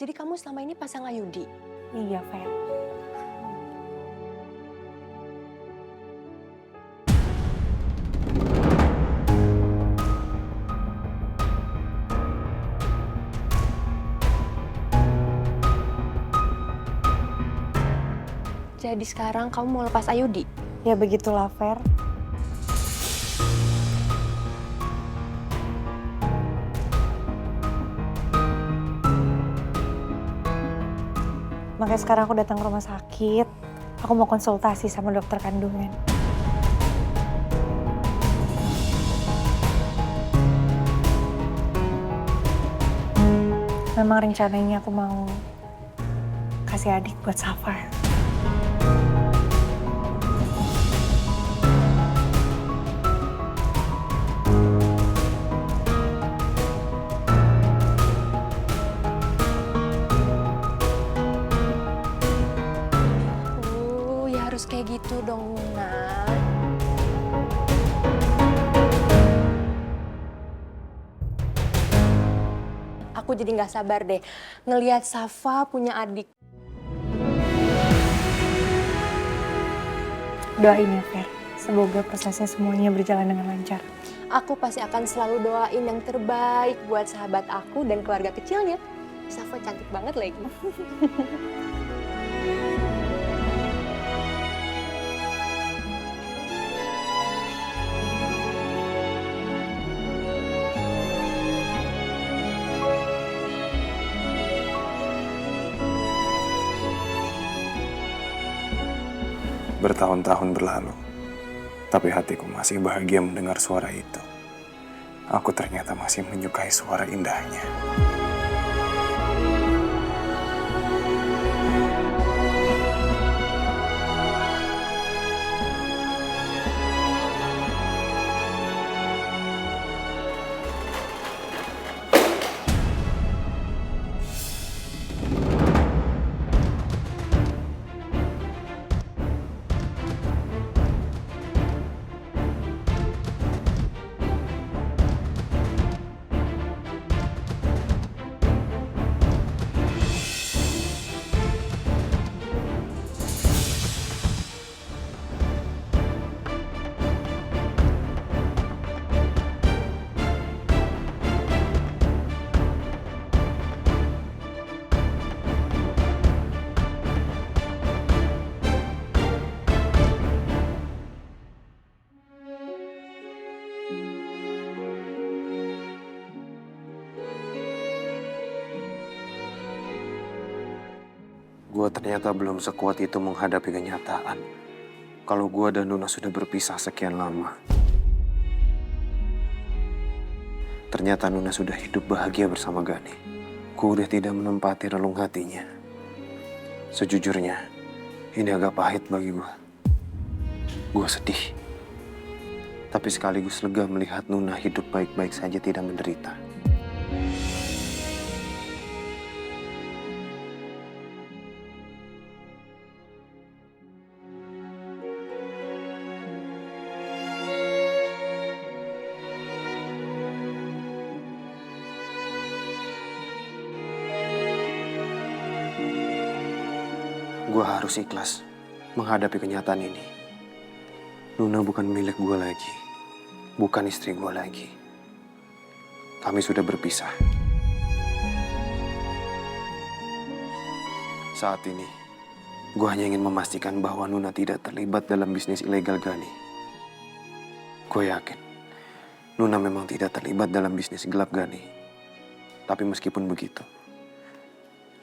Jadi kamu selama ini pasang Ayudi? Iya, Fer. Jadi sekarang kamu mau lepas Ayudi? Ya begitulah, Fer. Makanya sekarang aku datang ke rumah sakit. Aku mau konsultasi sama dokter kandungan. Memang rencananya aku mau kasih adik buat Safar. Ya harus kayak gitu dong, Nuna. Aku jadi nggak sabar deh ngelihat Safa punya adik. Doain ya, Fer. Semoga prosesnya semuanya berjalan dengan lancar. Aku pasti akan selalu doain yang terbaik buat sahabat aku dan keluarga kecilnya. Safa cantik banget lagi. Bertahun-tahun berlalu, tapi hatiku masih bahagia mendengar suara itu. Aku ternyata masih menyukai suara indahnya. Gua ternyata belum sekuat itu menghadapi kenyataan. Kalau gua dan Nuna sudah berpisah sekian lama. Ternyata Nuna sudah hidup bahagia bersama Gani. Gua udah tidak menempati relung hatinya. Sejujurnya, ini agak pahit bagi gua. Gua sedih. Tapi sekaligus lega melihat Nuna hidup baik-baik saja tidak menderita. Gue harus ikhlas menghadapi kenyataan ini. Nuna bukan milik gue lagi. Bukan istri gue lagi. Kami sudah berpisah. Saat ini, gue hanya ingin memastikan bahwa Nuna tidak terlibat dalam bisnis ilegal Gani. Gue yakin, Nuna memang tidak terlibat dalam bisnis gelap Gani. Tapi meskipun begitu,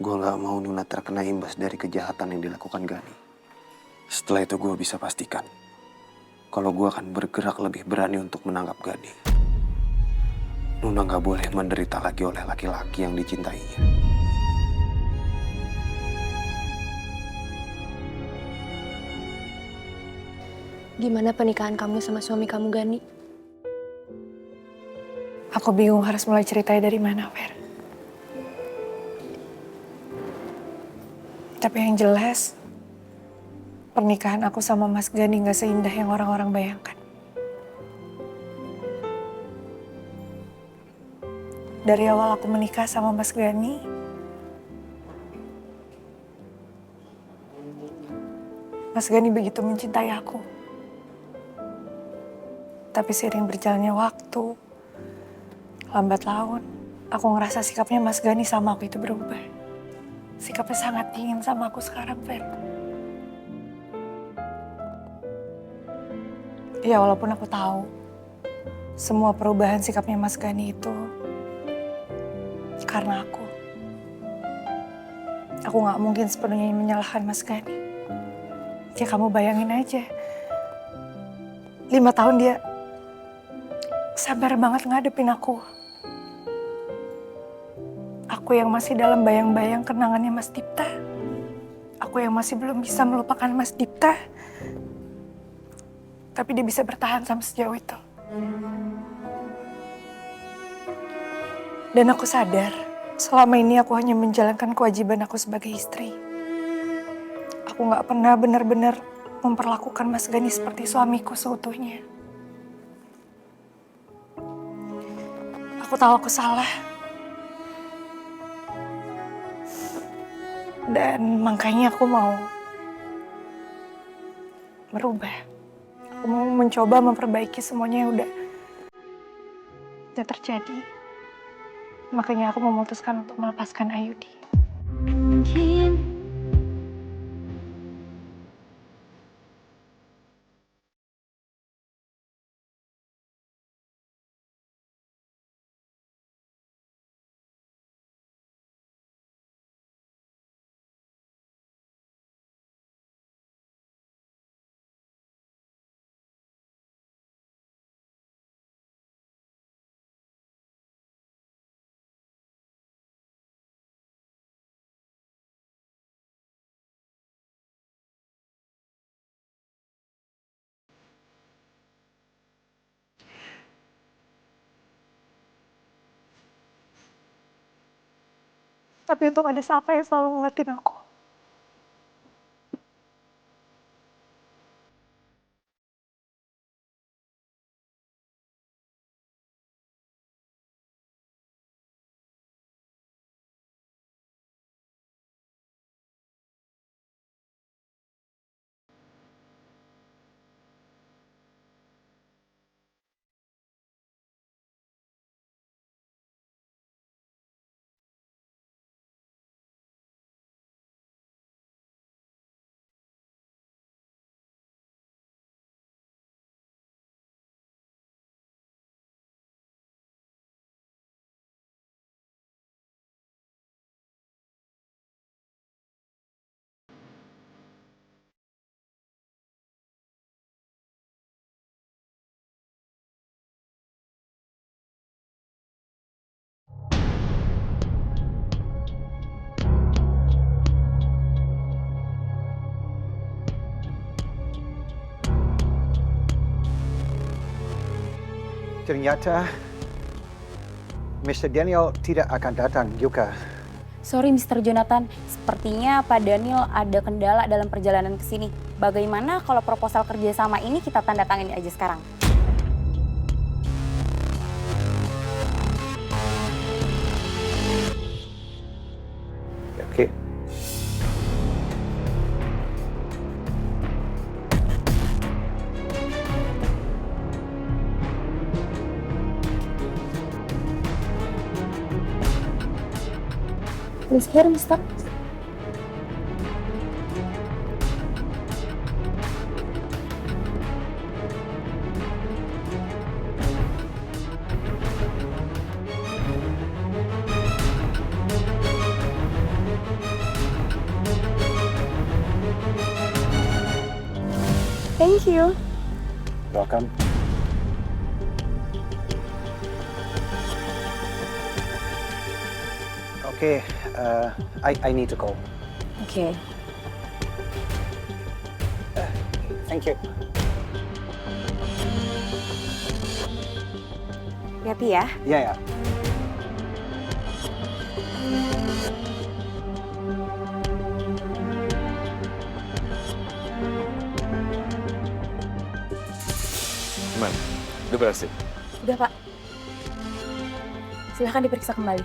gue gak mau Nuna terkena imbas dari kejahatan yang dilakukan Gani. Setelah itu gue bisa pastikan kalau gue akan bergerak lebih berani untuk menangkap Gani. Nuna gak boleh menderita lagi oleh laki-laki yang dicintainya. Gimana pernikahan kamu sama suami kamu, Gani? Aku bingung harus mulai ceritanya dari mana, Fer. Tapi yang jelas, pernikahan aku sama Mas Gani gak seindah yang orang-orang bayangkan. Dari awal aku menikah sama Mas Gani, Mas Gani begitu mencintai aku. Tapi seiring berjalannya waktu, lambat laun, aku ngerasa sikapnya Mas Gani sama aku itu berubah. Sikapnya sangat dingin sama aku sekarang, Fer. Ya walaupun aku tahu, semua perubahan sikapnya Mas Gani itu karena aku. Aku gak mungkin sepenuhnya menyalahkan Mas Gani. Ya kamu bayangin aja, 5 tahun dia sabar banget ngadepin aku. Aku yang masih dalam bayang-bayang kenangannya Mas Dipta. Aku yang masih belum bisa melupakan Mas Dipta. Tapi dia bisa bertahan sampai sejauh itu. Dan aku sadar, selama ini aku hanya menjalankan kewajiban aku sebagai istri. Aku gak pernah benar-benar memperlakukan Mas Gani seperti suamiku seutuhnya. Aku tahu aku salah. Dan makanya aku mau merubah. Aku mau mencoba memperbaiki semuanya yang udah terjadi. Makanya aku memutuskan untuk melepaskan Ayudi. Tapi untuk ada siapa yang selalu ngeliatin aku. Ternyata Mr. Daniel tidak akan datang juga. Sorry Mr. Jonathan, sepertinya Pak Daniel ada kendala dalam perjalanan ke sini. Bagaimana kalau proposal kerjasama ini kita tanda tangani aja sekarang? Oke. Please here, Mister. Thank you. Welcome. Okay, I need to go. Oke. Thank you. Hati-hati ya. Ya, ya. Gimana? Udah berhasil? Udah Pak. Silahkan diperiksa kembali.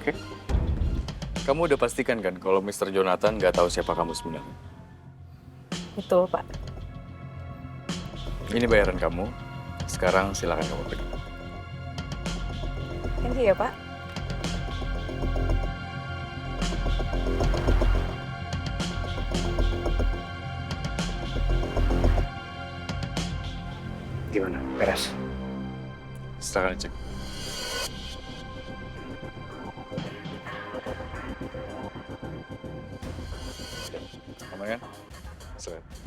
oke? Kamu udah pastikan kan kalau Mr. Jonathan nggak tahu siapa kamu sebenarnya? Betul, Pak. Ini bayaran kamu. Sekarang silakan kamu pergi. Thank you ya, Pak. Gimana? Beres? Silakan cek. Aman kan? Silakan.